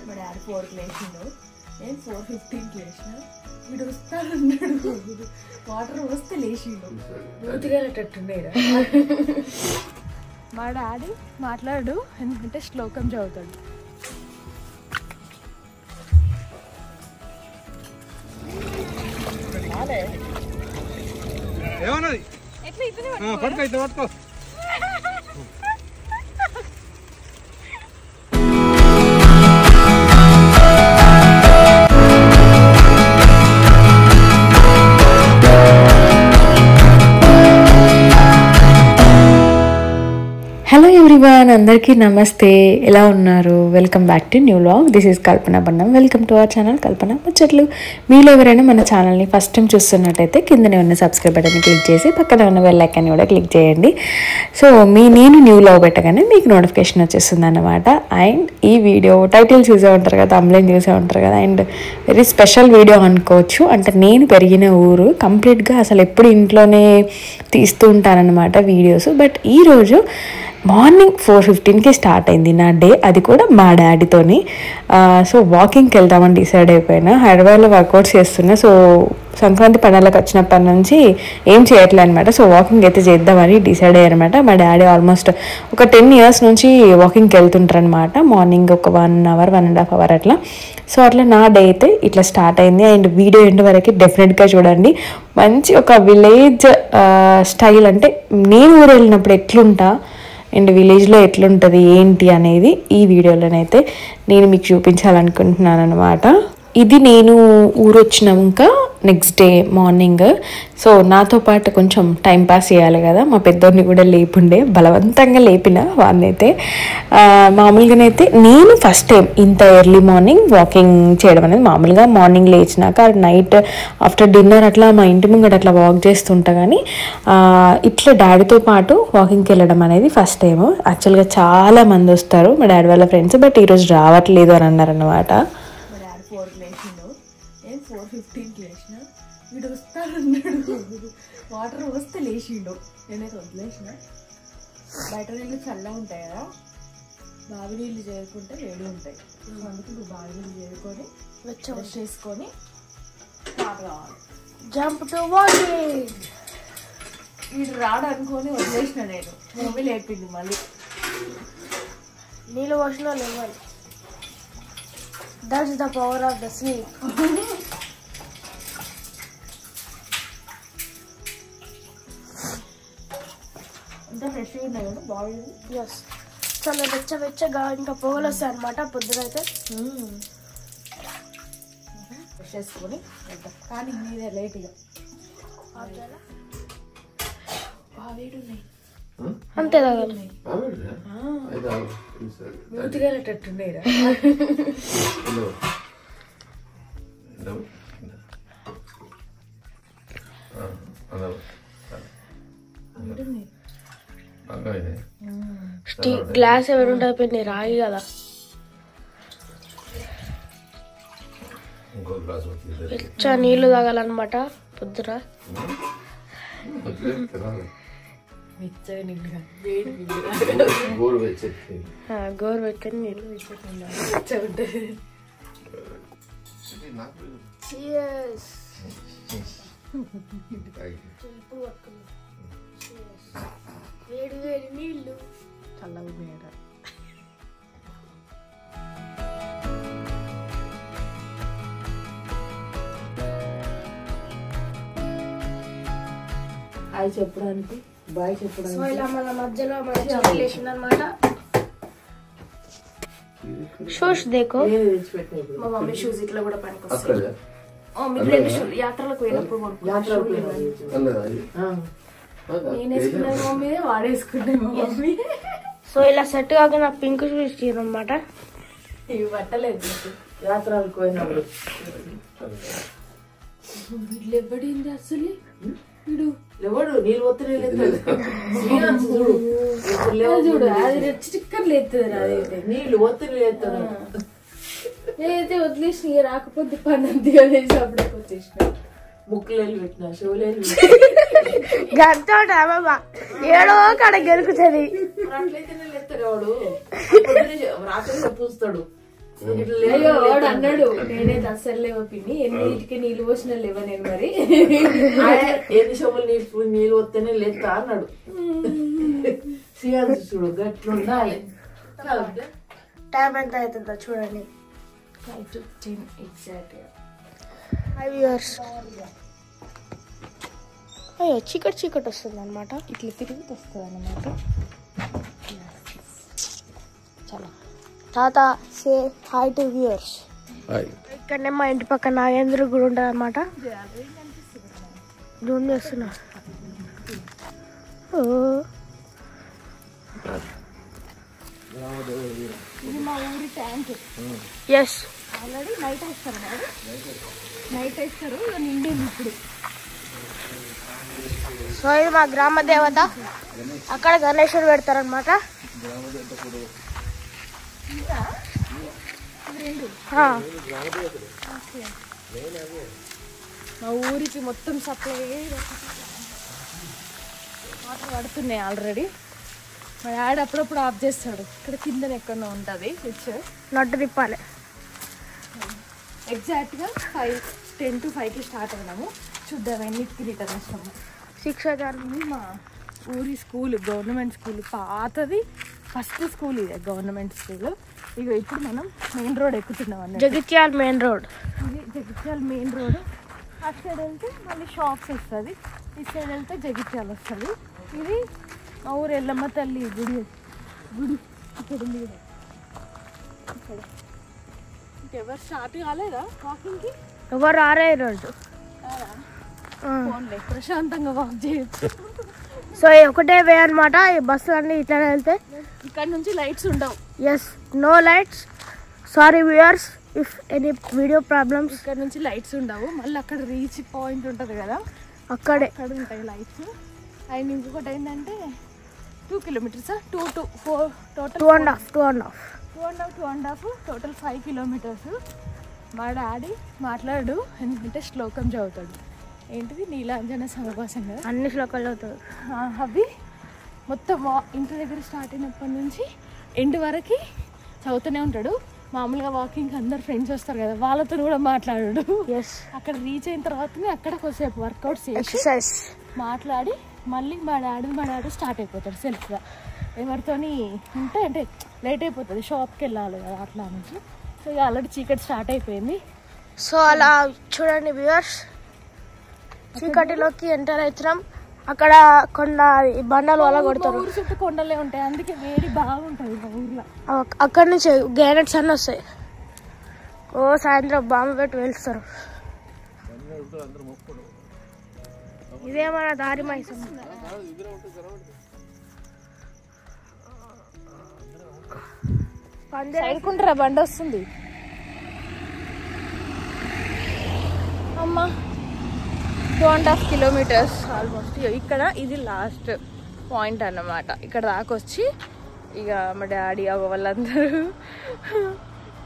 మా డాడీ 4కి లేచిండు, నేను 4:15కి లేచిన. వీడు వస్తానన్నాడు, వాటర్ వస్తే లేచిండు. పూర్తిగా మా డాడీ మాట్లాడు, ఎందుకంటే శ్లోకం చదువుతాడు. ఏమన్నది పట్టుకో ఇట్లా పట్టుకో. హలో ఎవ్రీవన్, అందరికీ నమస్తే. ఎలా ఉన్నారు? Welcome back to new vlog. This is Kalpana Bannam. Welcome to our channel Kalpana ముచ్చట్లు. మీలో ఎవరైనా మన ఛానల్ని ఫస్ట్ టైం చూస్తున్నట్టయితే కిందనే ఉన్న సబ్స్క్రైబ్ బటన్ని క్లిక్ చేసి పక్కన ఉన్న బెల్ ఐకాన్ని కూడా క్లిక్ చేయండి. సో నేను న్యూ వ్లాగ్ పెట్టగానే మీకు నోటిఫికేషన్ వచ్చేస్తుంది అన్నమాట. అండ్ ఈ వీడియో టైటిల్ చూసే ఉంటారు కదా, తమ్బ్లైన్ చూసే ఉంటారు కదా. అండ్ వెరీ స్పెషల్ వీడియో అనుకోవచ్చు. అంటే నేను పెరిగిన ఊరు కంప్లీట్గా అసలు ఎప్పుడు ఇంట్లోనే తీస్తూ ఉంటానన్నమాట వీడియోస్. బట్ ఈరోజు మార్నింగ్ 4:15కి స్టార్ట్ అయింది నా డే, అది కూడా మా డాడీతోని. సో వాకింగ్కి వెళ్దామని డిసైడ్ అయిపోయినా. హైదరాబాద్లో వర్కౌట్స్ చేస్తున్నా. సో సంక్రాంతి పండుగలకు వచ్చినప్పటి నుంచి ఏం చేయట్లే అనమాట. సో వాకింగ్ అయితే చేద్దామని డిసైడ్ అయ్యారనమాట. మా డాడీ ఆల్మోస్ట్ ఒక 10 years నుంచి వాకింగ్కి వెళ్తుంటారు అనమాట. మార్నింగ్ ఒక 1 hour 1.5 hours అట్లా. సో అట్లా నా డే అయితే ఇట్లా స్టార్ట్ అయింది. అండ్ వీడియో ఎండ్ వరకు డెఫినెట్గా చూడండి. మంచి ఒక విలేజ్ స్టైల్, అంటే నేను ఊరు వెళ్ళినప్పుడు ఎట్లుంటా అండ్ విలేజ్లో ఎట్లుంటుంది ఏంటి అనేది ఈ వీడియోలోనైతే నేను మీకు చూపించాలనుకుంటున్నాను అనమాట. ఇది నేను ఊరు వచ్చినాక నెక్స్ట్ డే మార్నింగ్. సో నాతో పాటు కొంచెం టైం పాస్ చేయాలి కదా, మా పెద్దోడిని కూడా లేపుండే, బలవంతంగా లేపిన వాడినైతే. మామూలుగానైతే నేను ఫస్ట్ టైం ఇంత ఎర్లీ మార్నింగ్ వాకింగ్ చేయడం అనేది. మామూలుగా మార్నింగ్ లేచినాక నైట్ ఆఫ్టర్ డిన్నర్ అట్లా మా ఇంటి ముంగట అట్లా వాక్ చేస్తుంటా, కానీ ఇట్లా డాడీతో పాటు వాకింగ్కి వెళ్ళడం అనేది ఫస్ట్ టైం. యాక్చువల్గా చాలా మంది వస్తారు మా డాడీ వాళ్ళ ఫ్రెండ్స్, బట్ ఈరోజు రావట్లేదు అని అన్నారన్నమాట. 4కి లేచిండు, నేను 4:15కి లేచిన. వీడు వస్తానన్నాడు, వాటర్ వస్తే లేచిండు. నేనైతే వదిలేసిన. బయట నీళ్ళు చల్లగా ఉంటాయి కదా, బావి నీళ్ళు చేరుకుంటే వేడి ఉంటాయి. అందుకు ఇప్పుడు బావి నీళ్ళు చేరుకొని బ్రష్ చేసుకొని స్టార్ట్ కావాలి. Jump to walking. వీడు రాడు అనుకొని వదిలేసిన నేను. మమ్మీ లేపింది మళ్ళీ. నీళ్ళు పోసినా లేవాలి. That's the power of the sleep. ఇంత ఫ్రెష్గా ఉన్నాయి కదా, బాగుంది. ఎస్, చాలా వెచ్చగా ఇంకా పొగలు వస్తాయి అనమాట పొద్దునైతే. ఫ్రెష్ చేసుకొని వెళ్తాం, కానీ మీదే లేట్గా బావేడు ఉన్నాయి అంతే తాగాలి. మూతిగలేటట్టున్నాయిరా. గ్లాస్ ఎవరు ఉంటుంది, రాయి కదా. నీళ్లు తాగాలన్నమాట పొద్దున. గోరు పెట్టుకొని నీళ్ళు ఉంటుంది. వేడి వేడి నీళ్ళు చల్లగా వేడ. హాయ్ చెప్పడానికి, బాయ్ చెప్పడానికి. సో ఇలా మన మధ్యలో అనమాట. షూస్ దేకో, మా మమ్మీ షూస్ ఇట్లా కూడా పనికొస్తాయి. యాత్రలకు పోయినప్పుడు నేను వేసుకున్నాను, మమ్మీ వాడేసుకున్నాను మా మమ్మీ. సో ఇలా సెట్ కాక నాకు పింక్ షూస్ ఇచ్చారు అనమాట. ఇవి పట్టలేదు యాత్రలకు పోయినప్పుడు. వీళ్ళు ఎవడింది అసలు, వీడు ఎవడు నీళ్ళు ఒత్తిడి చూడు, అది రెడ్ స్టిక్కర్ లేస్తుంది. అదైతే నీళ్ళు ఒత్తిడి లేస్తాను. నేనైతే వదిలేసిన, రాకపోతే పని అంతే అనేసి అప్పుడే వచ్చేసిన. ముక్కులేళ్ళు పెట్టిన, చెవులేళ్ళు గంట ఏడో కాడ గెలుకుతుంది. అట్లయితేనే లేస్తాడు వాడు. రాత్రి పూస్తాడు. అయ్యో వాడు అన్నాడు నేనైతే అస్సలు లేవు పిన్ని ఎన్నిటికి నీళ్ళు పోసిన లేవా నేను మరి ఎన్ని సొమ్ములు నీళ్ళు వస్తేనే లేస్తా అన్నాడు. సీరియల్ చూడు గట్లుండాలి. టైం ఎంత అవుతుందో చూడండి. 5:10 ఎగ్జాక్ట్గా. అయ్యో చీకటి వస్తుంది అనమాట. ఇట్లా తిరిగి వస్తుంది అన్నమాట. చాలా తాత సే హాయ్ టు వ్యూవర్స్. ఇక్కడనే మా ఇంటి పక్కన నాగేంద్ర గుడి ఉంటుంది అనమాట. జూమ్ చేస్తున్నా. ఇది మా ఊరి ట్యాంక్. ఎస్ ఆల్రెడీ నైట్ వేస్తారు కదా, నైట్ వేస్తారు నిండింది ఇప్పుడు. సో ఇది మా గ్రామ దేవత. అక్కడ గణేశుడు పెడతారనమాట. మా ఊరికి మొత్తం సప్లై వాటర్ పడుతున్నాయి ఆల్రెడీ. మా డాడీ అప్పుడప్పుడు ఆఫ్ చేస్తాడు. ఇక్కడ కింద ఎక్కడో ఉంటుంది స్విచ్, నట్టు తిప్పాలి. ఎగ్జాక్ట్గా 10 to 5కి స్టార్ట్ అయినాము. చూద్దాం ఎన్నిటికి రిటర్న్ వస్తాము. 6 అవుతుంది. మా ఊరి స్కూల్ గవర్నమెంట్ స్కూల్, పాతది ఫస్ట్ స్కూల్ ఇదే గవర్నమెంట్ స్కూల్. ఇక ఇప్పుడు మనం మెయిన్ రోడ్ ఎక్కుతున్నాం అన్నట్టు. Jagtial main road. ఇది జగిత్యాల మెయిన్ రోడ్. అటు సైడ్ వెళ్తే మళ్ళీ షాప్స్ వస్తుంది, ఇటు సైడ్ వెళ్తే జగిత్యాల వస్తుంది. ఇది మా ఊరు ఎల్లమ్మ తల్లి గుడి. ఇక్కడ ఉంది కదా, ఇక్కడ. ఇంకెవరు స్టార్ట్ కాలేదా వాకింగ్కి? ఎవరు రారే ఈరోజు. ఫోన్లే ప్రశాంతంగా వాక్ చేయొచ్చు. సో ఒకటే వే అనమాట. ఈ బస్సులు అన్నీ ఇట్లా వెళ్తే ఇక్కడ నుంచి లైట్స్ ఉండవు. Yes no lights. Sorry viewers if any video problems. ఇక్కడ నుంచి లైట్స్ ఉండవు. మళ్ళీ అక్కడ రీచ్ పాయింట్ ఉంటుంది కదా, అక్కడే అక్కడ ఉంటాయి లైట్స్. అండ్ ఇంకొకటి ఏంటంటే 2 kilometers 2 to 4 total 2.5 total 5 kilometers. మా డాడీ మాట్లాడు ఎందుకంటే శ్లోకం చదువుతాడు. ఏంటిది నీలాంజన సమభాసం కదా, అన్ని శ్లోకాలు అవుతాయి. అవి మొత్తం ఇంటి దగ్గర స్టార్ట్ అయినప్పటి నుంచి ఎండ్ వరకు చదువుతూనే ఉంటాడు. మామూలుగా వాకింగ్కి అందరు ఫ్రెండ్స్ వస్తారు కదా, వాళ్ళతో కూడా మాట్లాడాడు. ఎస్ అక్కడ రీచ్ అయిన తర్వాతనే అక్కడ కొద్దిసేపు వర్కౌట్స్ చేసి ఎక్సర్సైజ్ మాట్లాడి మళ్ళీ మా డాడీ స్టార్ట్ అయిపోతాడు సెల్ఫ్గా. ఎవరితోని ఉంటే అంటే లేట్ అయిపోతుంది, షాప్కి వెళ్ళాలి కదా అట్లా నుంచి. సో ఇక ఆల్రెడీ చీకటి స్టార్ట్ అయిపోయింది. సో అలా చూడండి వ్యూయర్స్, చీకటిలోకి ఎంటర్ అవుతున్నాం. అక్కడ కొండ బండలు వల్ల కొడతారు. ఊరు చుట్టూ కొండలే ఉంటాయి, అందుకే వేడి బాగుంటుంది మా ఊర్లో. అక్కడి నుంచి గ్యారెట్స్ అన్నీ వస్తాయి. ఓ సాయంత్రం బాంబు పెట్టి వెళ్తారు. ఇదేమన్నా దారి మైసం. సైడ్కుంటారా బండి వస్తుంది. అమ్మా 2.5 kilometers ఆల్మోస్ట్. ఇక్కడ ఇది లాస్ట్ పాయింట్ అన్నమాట. ఇక్కడ దాకా వచ్చి ఇక మా డాడీ వాళ్ళందరూ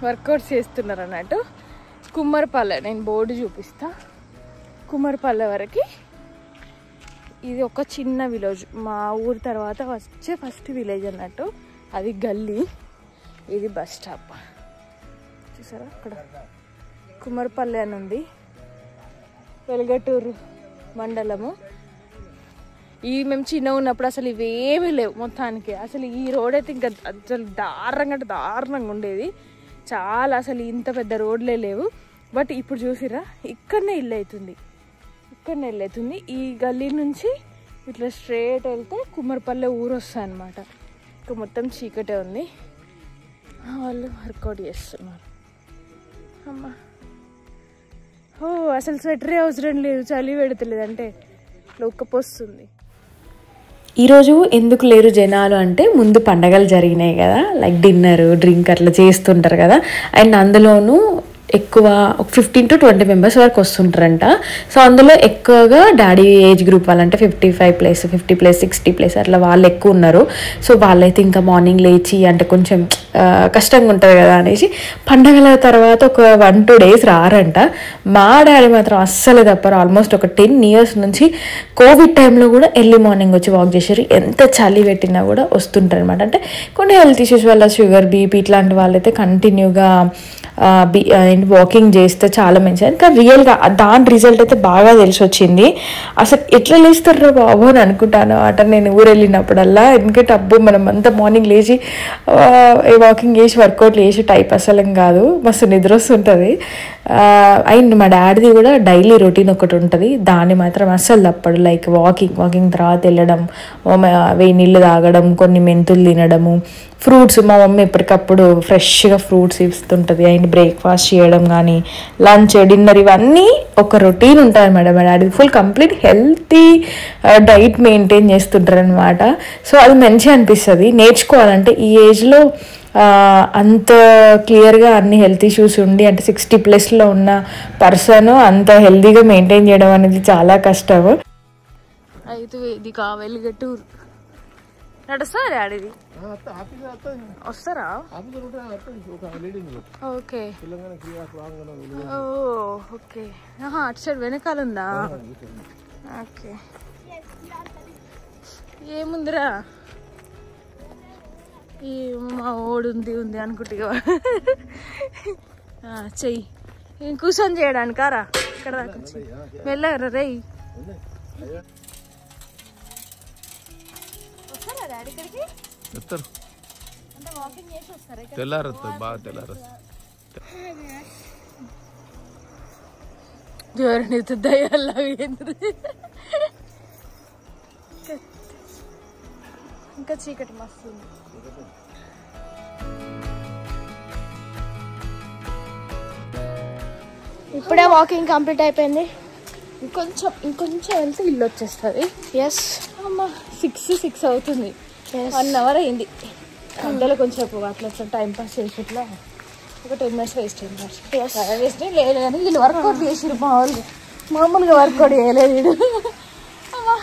వర్కౌట్స్ చేస్తున్నారు అన్నట్టు. కుమ్మరపల్లె, నేను బోర్డు చూపిస్తా. కుమ్మరపల్లె వరకు ఇది ఒక చిన్న విలేజ్. మా ఊరు తర్వాత వచ్చే ఫస్ట్ విలేజ్ అన్నట్టు. అది గల్లీ, ఇది బస్ స్టాప్. చూసారా అక్కడ కుమ్మరపల్లె అని ఉంది, వెలుగటూరు మండలము. ఇవి మేము చిన్నగా ఉన్నప్పుడు అసలు ఇవేమీ లేవు మొత్తానికి. అసలు ఈ రోడ్ అయితే ఇంకా అసలు దారుణంగా ఉండేది చాలా. అసలు ఇంత పెద్ద రోడ్లే లేవు. బట్ ఇప్పుడు చూసిరా ఇక్కడనే ఇల్లు అవుతుంది. ఈ గల్లీ నుంచి ఇట్లా స్ట్రేట్ వెళ్తే కుమ్మరపల్లె ఊరు వస్తాయి అన్నమాట. ఇంకా మొత్తం చీకటే ఉంది. వాళ్ళు వర్కౌట్ చేస్తున్నారు. అమ్మా ఓ అసలు స్వెటరే అవసరం లేదు, చలి పెడతలేదు, అంటే ఉక్కపోస్తుంది. ఈరోజు ఎందుకు లేరు జనాలు అంటే ముందు పండగలు జరిగినాయి కదా, లైక్ డిన్నర్ డ్రింక్ అట్లా చేస్తుంటారు కదా. అండ్ అందులోనూ ఎక్కువ 15 to 20 మెంబర్స్ వరకు వస్తుంటారంట. సో అందులో ఎక్కువగా డాడీ ఏజ్ గ్రూప్ వాళ్ళంటే 55+, 50+, 60+ అట్లా వాళ్ళు ఎక్కువ ఉన్నారు. సో వాళ్ళైతే ఇంకా మార్నింగ్ లేచి అంటే కొంచెం కష్టంగా ఉంటుంది కదా అనేసి పండగల తర్వాత ఒక 1-2 days రారంట. మా డాడీ మాత్రం అస్సలు తప్పరు. ఆల్మోస్ట్ ఒక 10 years నుంచి కోవిడ్ టైంలో కూడా ఎర్లీ మార్నింగ్ వచ్చి వాక్ చేశారు. ఎంత చలి పెట్టినా కూడా వస్తుంటారు అనమాట. అంటే కొన్ని హెల్త్ ఇష్యూస్ వల్ల షుగర్, బీపీ ఇట్లాంటి వాళ్ళైతే కంటిన్యూగా వాకింగ్ చేస్తే చాలా మంచిది. ఇంకా రియల్గా దాని రిజల్ట్ అయితే బాగా తెలిసి వచ్చింది. అసలు ఎట్లా లేస్తారో బాబు అని అనుకుంటాను అట నేను ఊరు వెళ్ళినప్పుడల్లా. ఎందుకంటే అబ్బో మనం అంతా మార్నింగ్ లేచి వాకింగ్ చేసి వర్కౌట్ చేసి టైప్ అసలు కాదు, మస్తు నిద్ర వస్తుంటుంది. అండ్ మా డాడీది కూడా డైలీ రొటీన్ ఒకటి ఉంటుంది, దాన్ని మాత్రం అస్సలు తప్పడు. లైక్ వాకింగ్ తర్వాత వెళ్ళడం, వేడి నీళ్ళు తాగడం, కొన్ని మెంతులు తినడము, ఫ్రూట్స్ మా మమ్మీ ఎప్పటికప్పుడు ఫ్రెష్గా ఫ్రూట్స్ ఇస్తుంటుంది. అండ్ బ్రేక్ఫాస్ట్ చేయడం కానీ లంచ్, డిన్నర్ ఇవన్నీ ఒక రొటీన్ ఉంటుంది మేడం. మా daddy full complete healthy diet maintain చేస్తుంటారు అనమాట. సో అది మంచిగా అనిపిస్తుంది. నేర్చుకోవాలంటే ఈ ఏజ్లో అంత క్లియర్గా అన్ని హెల్త్ ఇష్యూస్ ఉండి అంటే 60+లో ఉన్న పర్సన్ అంత హెల్తీగా మెయింటైన్ చేయడం అనేది చాలా కష్టం. అయితే ఇది వెలుగటూరు నడుస్తారా డాడీది? వస్తారా? Okay okay. అటు సైడ్ వెనకాల ఉందా? ఓకే. ఏముందిరా ఈ మా ఓడు ఉంది అనుకుంటా. చెయ్యి కూర్చొని చేయడానికారా ఇక్కడ దాకా వెళ్ళారా రేయ్? వస్తారా డాడీ ఇక్కడికి? అంటే వాకింగ్ చేసి వస్తారా? తెల్లారొస్తుంది బాగా తెల్లారు. ఎవరిని దయ్యాలా ఇంకా చీకటి మస్తు ఉంది. ఇప్పుడే వాకింగ్ కంప్లీట్ అయిపోయింది. ఇంకొంచెం వెళ్తే ఇల్లు వచ్చేస్తుంది. ఎస్ అమ్మా 6 అవుతుంది. 1 hour అయింది. అందులో కొంచెం అట్లా టైం పాస్ చేసేట్లా ఒక 10 minutes వేస్ట్ అయింది. వేస్ట్ లేదు కానీ వీళ్ళు వర్కౌట్ చేసిరు మామూలుగా వర్కౌట్ చేయలేదు వీడు. అమ్మా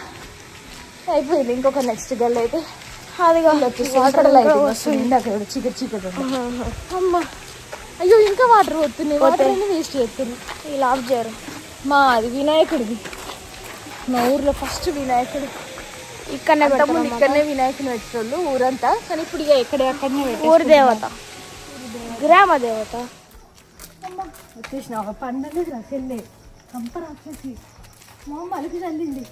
అయిపోయింది. ఇంకొక నెక్స్ట్ గల్ అయితే అది వచ్చేస్తుంది. అక్కడ చీకటి అమ్మా. అయ్యో ఇంకా వాటర్ పోతున్నాయి. వాటర్ అన్ని వేస్ట్ చేస్తుంది. ఇలా ఆఫ్ చేయరు. మా అది వినాయకుడిది. మా ఊర్లో ఫస్ట్ వినాయకుడు ఇక్కడనే వినాయకుని పెట్టేటోళ్ళు ఊరంతా. కానీ ఇప్పుడు ఇక అక్కడనే ఊరి దేవత, గ్రామ దేవత. వచ్చేసిన పండగ రాకెళ్ళే కంప రాక్షసి మా అమ్మ అలికి చల్లింది.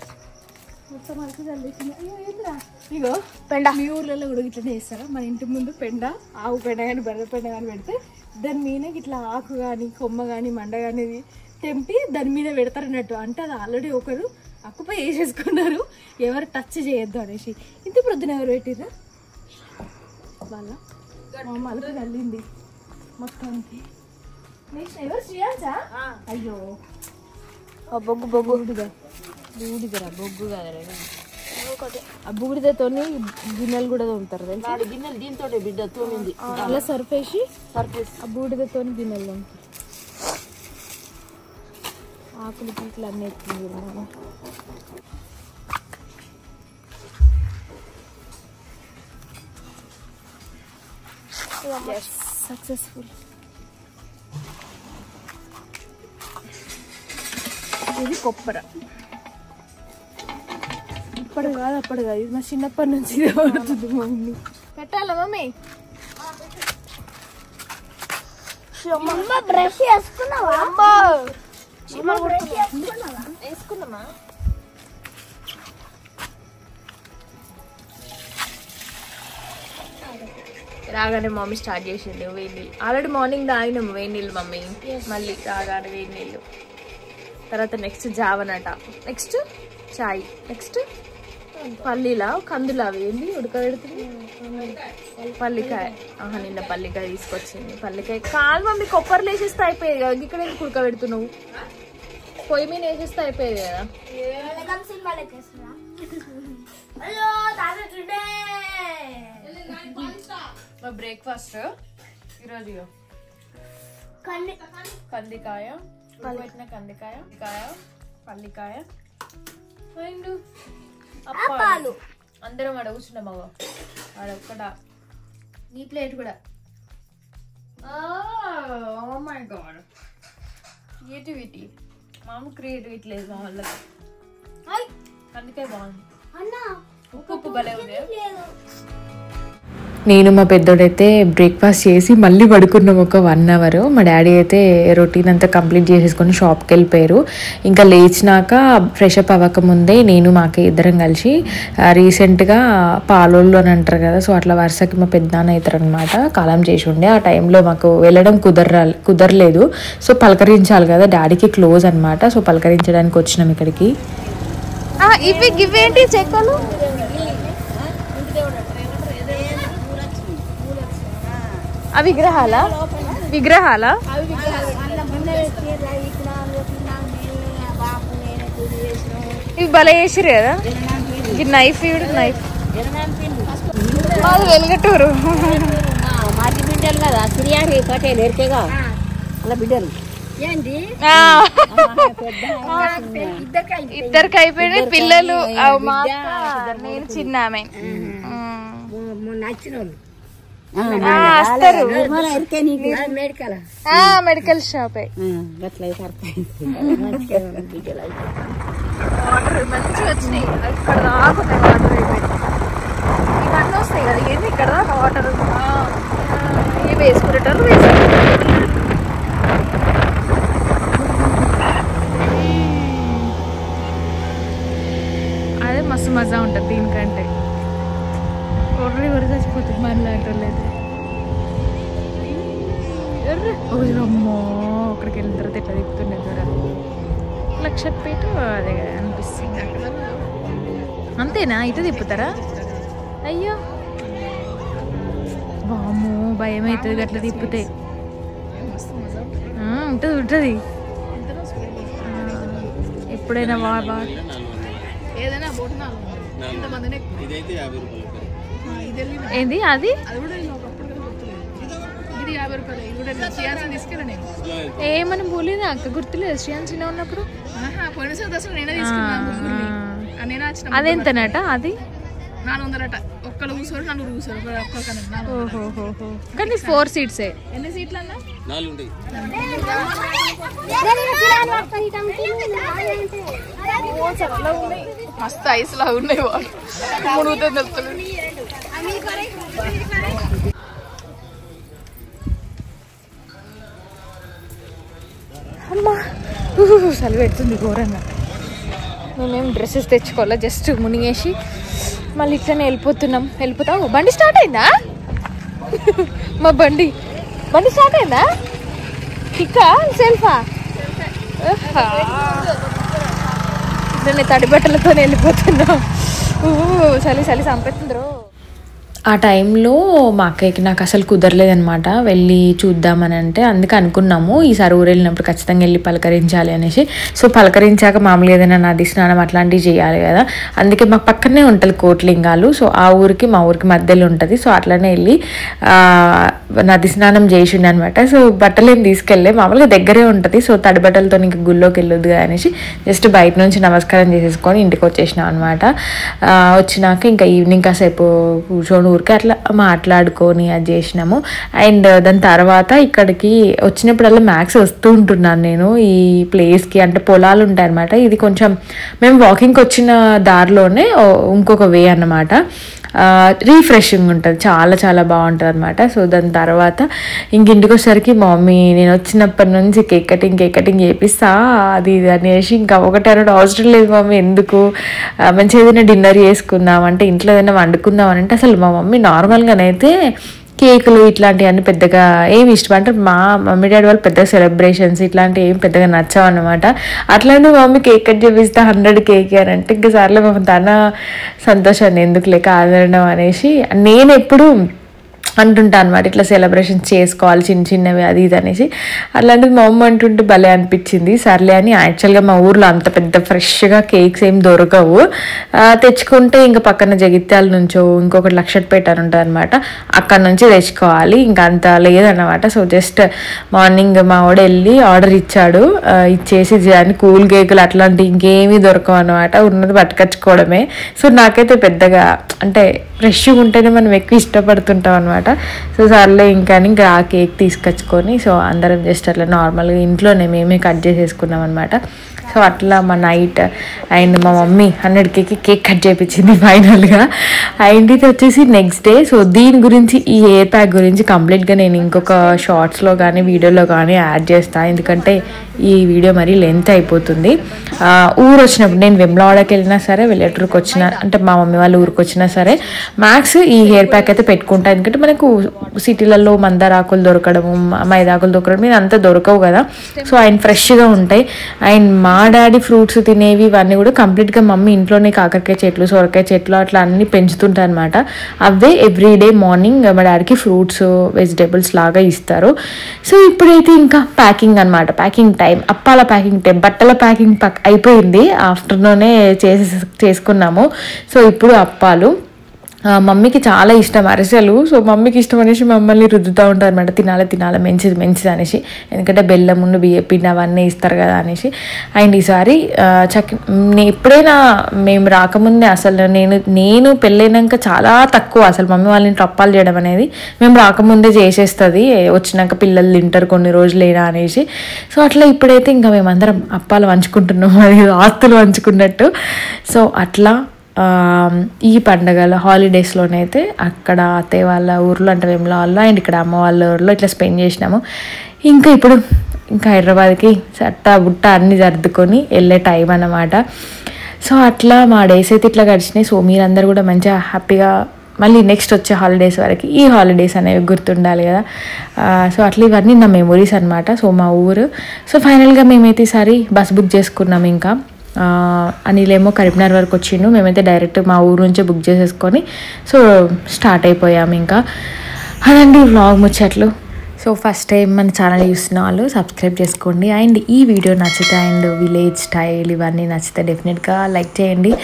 మొత్తం అలికి చల్లేసింది. అయ్యో ఏంద్రా ఇగో పెండ. మీ ఊర్లలో కూడా ఇట్లనే చేస్తారా? మన ఇంటి ముందు పెండ, ఆవు పెండ కానీ బర్రె పెండ కానీ పెడితే దాని మీద ఇట్లా ఆకు కానీ కొమ్మ కానీ మండ కానీ తెంపి దాని మీద పెడతారన్నట్టు. అంటే అది ఆల్రెడీ ఒకరు అక్కుపై వేసేసుకున్నారు, ఎవరు టచ్ చేయొద్దు అనేసి. ఇంత ప్రొద్దున ఎవరు పెట్టిర్రా? వాళ్ళ మా అమ్మ అలికి చల్లింది మొత్తానికి. ఎవరు శ్రీయాన్సా? అయ్యో బొగ్గు బూడిదరా బొగ్గు కదరా. ఆ బూడిదతోని గిన్నెలు కూడా తోముతారు తెలుసా? గిన్నెలు దీంతో బిడ్డ తోమింది. అలా సర్ఫేసి ఆ బూడిదతోని గిన్నెలు తోముతారు. ఆకులు పీకులు అన్నీ ఎత్తుంది. సక్సెస్ఫుల్. ఇది కొప్పర. ఇప్పుడు కాదు అప్పుడు కాదు, ఇది మా చిన్నప్పటి నుంచి పడుతుంది మమ్మీ. పెట్టాలా మమ్మీ? బ్రష్ వేసుకున్నావా? వేసుకున్నామా? రాగానే మమ్మీ స్టార్ట్ చేసింది వేడి నీళ్ళు. ఆల్రెడీ మార్నింగ్ తాగినాము వేడి నీళ్ళు మమ్మీ. మళ్ళీ రాగానే వేడి నీళ్ళు. తర్వాత నెక్స్ట్ జావనట, నెక్స్ట్ చాయ్, నెక్స్ట్ పల్లీలా కందులు అవి ఏంటి ఉడకబెడుతుంది. పల్లికాయ. నిన్న పల్లికాయ తీసుకొచ్చింది. పల్లికాయ కాలు మమ్మీ కొబ్బరిలో వేసేస్తే అయిపోయేది కదా. ఇక్కడ ఎందుకు ఉడకబెడుతున్నావు? పొయ్యి మీద వేసేస్తే అయిపోయేది కదా. మా బ్రేక్ఫాస్ట్ ఈరోజు కందికాయ, పెట్టిన కందికాయ, పల్లికాయ అండ్ అప్పాలు. అందరం ఆడ కూర్చున్నాం మగ ఆడొక్కడ. నీ ప్లేట్ కూడా. Oh my god, creativity. మామూలు క్రియేటివిటీ లేదు మా వాళ్ళకి. అందుకే బాగుంది. ఉప్పు భలే ఉంది. నేను మా పెద్దోడైతే బ్రేక్ఫాస్ట్ చేసి మళ్ళీ పడుకున్నాం ఒక 1 hour. మా డాడీ అయితే రొటీన్ అంతా కంప్లీట్ చేసేసుకొని షాప్కి వెళ్ళిపోయారు. ఇంకా లేచినాక ఫ్రెష్ అప్ అవ్వకముందే నేను మాకు ఇద్దరం కలిసి రీసెంట్గా పాలోళ్ళు అని అంటారు కదా, సో అట్లా వరుసకి మా పెద్దనాన్న అవుతారు అనమాట. కాలం చేసి ఉండే ఆ టైంలో మాకు వెళ్ళడం కుదరలేదు. సో పలకరించాలి కదా, డాడీకి క్లోజ్ అనమాట. సో పలకరించడానికి వచ్చినాం ఇక్కడికి. ఇవేంటి చెక్కలు? విగ్రహాలా? ఇవి భలే చేసిరు కదా. ఈ నైఫ్ మాది వెలుగటూరు. మాది బిడ్డలు కదా, సిరియారి పటేల్ ఎరికేగా అలా బిడ్డలు. ఇద్దరికి అయిపోయినాయి పిల్లలు. మా అక్క, నేను చిన్న ఆమె. నచ్చిన వాళ్ళు వస్తారు. Medical medical షాపే. వాటర్ మంచిగా వచ్చినాయి. ఇక్కడ రాకున్నాయి వాటర్ అయిపోయి. ఇవన్నీ వస్తాయి కదా, ఏంది ఇక్కడ దాకా వాటర్. ఇవి వేసుకునేటోళ్ళు వేసుకుంటారు. అదే మస్తు మజా ఉంటుంది దీనికంటే. ఎవరు చచ్చిపోతుంది మనలాంటి. అమ్మో, అక్కడికి వెళ్ళిన తర్వాత ఎట్లా తిప్పుతుండే చూడ. లక్షపేట అదే అనిపిస్తుంది. అంతేనా? ఇటు తిప్పుతారా? అయ్యో బాము, భయం అవుతుంది అట్లా తిప్పితే. ఉంటుంది ఎప్పుడైనా ఏంది అది? ఏమని పోలేదు అక్క, గుర్తులేదు. శ్రీయాన్సీలో ఉన్నప్పుడు అదెంతనట? అది కానీ 4 seats. ఎన్ని సీట్లు అన్నా? 4 మస్తు ఐస్ లా ఉన్నాయి వాళ్ళు. అమ్మా చలి పెడుతుంది ఘోరంగా. మేమేం డ్రెస్సెస్ తెచ్చుకోవాలా, జస్ట్ మునిగేసి మళ్ళీ ఇట్లనే వెళ్ళిపోతాం. బండి స్టార్ట్ అయిందా? మా బండి స్టార్ట్ అయిందా? కిక్కా సెల్ఫా? ఇట్లనే తడి బట్టలతో వెళ్ళిపోతున్నాం. చలి చంపేస్తుండ్రు. ఆ టైంలో మా అక్కయ్యకి నాకు అసలు కుదరలేదనమాట వెళ్ళి చూద్దామని. అంటే అందుకే అనుకున్నాము ఈసారి ఊరు వెళ్ళినప్పుడు ఖచ్చితంగా వెళ్ళి పలకరించాలి అనేసి. సో పలకరించాక మామూలు ఏదైనా నది స్నానం అట్లాంటివి చేయాలి కదా, అందుకే మా పక్కనే ఉంటుంది కోట్లింగాలు. సో ఆ ఊరికి మా ఊరికి మధ్యలో ఉంటుంది. సో అట్లనే వెళ్ళి నది స్నానం చేసిండే అనమాట. సో బట్టలు ఏం తీసుకెళ్ళే, మామూలుగా దగ్గరే ఉంటుంది. సో తడి బట్టలతో ఇంకా గుళ్ళోకి వెళ్ళొద్దు కదా అనేసి జస్ట్ బయట నుంచి నమస్కారం చేసేసుకొని ఇంటికి వచ్చేసినాం అనమాట. వచ్చినాక ఇంకా ఈవినింగ్ కాసేపు కూర్చొని ఊరికి అట్లా మాట్లాడుకొని అది చేసినాము. అండ్ దాని తర్వాత ఇక్కడికి వచ్చినప్పుడల్లా మ్యాక్స్ వస్తూ ఉంటున్నాను నేను ఈ ప్లేస్కి. అంటే పొలాలు ఉంటాయి అనమాట. ఇది కొంచెం మేము వాకింగ్కి వచ్చిన దారిలోనే ఇంకొక వే అన్నమాట. రీఫ్రెషింగ్ ఉంటుంది, చాలా చాలా బాగుంటుంది అనమాట. సో దాని తర్వాత ఇంటికి వచ్చేసరికి మా మమ్మీ నేను వచ్చినప్పటి నుంచి కేక్ కటింగ్ చేపిస్తా అది ఇది అనేసి, ఇంకా ఒకటి అన్నాడు అవసరం లేదు మమ్మీ, ఎందుకు మంచిగా ఏదైనా డిన్నర్ చేసుకుందాం అంటే ఇంట్లో ఏదైనా వండుకుందాం అని అంటే అసలు మా మమ్మీ నార్మల్గానైతే కేకులు ఇట్లాంటివన్నీ పెద్దగా ఏమి ఇష్టం అంటే మా మమ్మీ డాడీ వాళ్ళు పెద్దగా సెలబ్రేషన్స్ ఇట్లాంటివి ఏం పెద్దగా నచ్చావు అనమాట. అట్లాంటి మమ్మీ కేక్ కట్ చేపిస్తా 100 కేక్ అని అంటే ఇంకా సార్లు తన సంతోషాన్ని ఎందుకు లేక ఆదరణం అనేసి నేను ఎప్పుడు అంటుంటా అనమాట, ఇట్లా సెలబ్రేషన్స్ చేసుకోవాలి చిన్న చిన్నవి అది ఇది అనేసి. అట్లాంటిది మా అమ్మ అంటుంటే భలే అనిపించింది. సర్లే అని యాక్చువల్గా మా ఊర్లో అంత పెద్ద ఫ్రెష్గా కేక్స్ ఏం దొరకవు, తెచ్చుకుంటే ఇంకా పక్కన జగిత్యాల నుంచో ఇంకొకటి లక్షపేట అని ఉంటుంది అనమాట, అక్కడ నుంచి తెచ్చుకోవాలి, ఇంకా అంత లేదన్నమాట. సో జస్ట్ మార్నింగ్ మా వాడు వెళ్ళి ఆర్డర్ ఇచ్చాడు, ఇచ్చేసి అని కూల్ కేకులు అట్లాంటి ఇంకేమీ దొరకవు అనమాట, ఉన్నది పట్టుకొచ్చుకోవడమే. సో నాకైతే పెద్దగా అంటే ఫ్రెష్గా ఉంటేనే మనం ఎక్కువ ఇష్టపడుతుంటాం అనమాట. సో సర్లే ఇంకా ఆ కేక్ తీసుకొచ్చుకొని సో అందరం జస్ట్ అట్లా నార్మల్గా ఇంట్లోనే మేమే కట్ చేసేసుకున్నాం అనమాట. సో అట్లా మా నైట్ అండ్ మా మమ్మీ 100Kకి కేక్ కట్ చేయించింది ఫైనల్గా. అండ్ ఇది వచ్చేసి నెక్స్ట్ డే. సో దీని గురించి ఈ హెయిర్ ప్యాక్ గురించి కంప్లీట్గా నేను ఇంకొక షార్ట్స్లో కానీ వీడియోలో కానీ యాడ్ చేస్తాను, ఎందుకంటే ఈ వీడియో మరీ లెంత్ అయిపోతుంది. ఊరు వచ్చినప్పుడు నేను వెమ్లవాడకి వెళ్ళినా సరే, వెల్లటూరుకి వచ్చినా అంటే మా మమ్మీ వాళ్ళ ఊరికి వచ్చినా సరే మ్యాక్స్ ఈ హెయిర్ ప్యాక్ అయితే పెట్టుకుంటా, ఎందుకంటే మనకు సిటీలలో మందారాకులు దొరకడము మైదాకులు దొరకడం ఇది అంతా దొరకవు కదా. సో ఆయన ఫ్రెష్గా ఉంటాయి. అండ్ మా డాడీ ఫ్రూట్స్ తినేవి ఇవన్నీ కూడా కంప్లీట్గా మమ్మీ ఇంట్లోనే కాకరకాయ చెట్లు సొరకాయ చెట్లు అట్లా అన్ని పెంచుతుంటాయి అనమాట. అవే ఎవ్రీడే మార్నింగ్ మా డాడీకి ఫ్రూట్స్ వెజిటేబుల్స్ లాగా ఇస్తారు. సో ఇప్పుడైతే ఇంకా ప్యాకింగ్ అనమాట, ప్యాకింగ్ టైం, అప్పాల ప్యాకింగ్ టైం. బట్టల ప్యాకింగ్ అయిపోయింది, ఆఫ్టర్నూనే చేసుకున్నాము. సో ఇప్పుడు అప్పాలు మమ్మీకి చాలా ఇష్టం అరిసెలు. సో మమ్మీకి ఇష్టం అనేసి మమ్మల్ని రుద్దుతూ ఉంటారు అనమాట, తినాలి మంచిది అనేసి, ఎందుకంటే బెల్లం ముందు బియ్యపిండి అవన్నీ ఇస్తారు కదా అనేసి. అండ్ ఈసారి ఎప్పుడైనా మేము రాకముందే అసలు నేను పెళ్ళైనాక చాలా తక్కువ అసలు మమ్మీ వాళ్ళ ఇంట్లో అప్పాలు చేయడం అనేది, మేము రాకముందే చేసేస్తుంది, వచ్చినాక పిల్లలు తింటారు కొన్ని రోజులైనా అనేసి. సో అట్లా ఇప్పుడైతే ఇంకా మేమందరం అప్పాలు పంచుకుంటున్నాము, అది ఆస్తులు పంచుకున్నట్టు. సో అట్లా ఈ పండగల హాలిడేస్లోనైతే అక్కడ అత్తయ్య వాళ్ళ ఊర్లో అంటే వెమ్లవాడలో అండ్ ఇక్కడ అమ్మ వాళ్ళ ఊర్లో ఇట్లా స్పెండ్ చేసినాము. ఇంకా ఇప్పుడు ఇంకా హైదరాబాద్కి చట్టా బుట్ట అన్నీ సర్దుకొని వెళ్ళే టైం అన్నమాట. సో అట్లా మా డేస్ అయితే ఇట్లా గడిచినాయి. సో మీరందరూ కూడా మంచిగా హ్యాపీగా మళ్ళీ నెక్స్ట్ వచ్చే హాలిడేస్ వరకు ఈ హాలిడేస్ అనేవి గుర్తుండాలి కదా. సో అట్లా ఇవన్నీ నా మెమొరీస్ అనమాట. సో మా ఊరు. సో ఫైనల్గా మేమైతే ఈసారి బస్ బుక్ చేసుకున్నాం. ఇంకా అనిలేమో కరీంనగర్ వరకు వచ్చిండు, మేమైతే డైరెక్ట్ మా ఊరు నుంచే బుక్ చేసేసుకొని సో స్టార్ట్ అయిపోయాము. ఇంకా అదండి వ్లాగ్ ముచ్చట్లు. సో ఫస్ట్ టైం మన ఛానల్ చూస్తున్న వాళ్ళు సబ్స్క్రైబ్ చేసుకోండి. అండ్ ఈ వీడియో నచ్చితే అండ్ విలేజ్ స్టైల్ ఇవన్నీ నచ్చితే డెఫినెట్గా లైక్ చేయండి.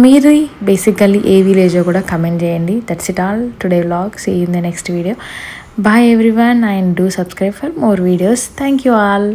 మీరు బేసికల్లీ ఏ విలేజో కూడా కమెంట్ చేయండి. That's it all today vlog. See in the next video. Bye everyone and do subscribe for more videos. Thank you all.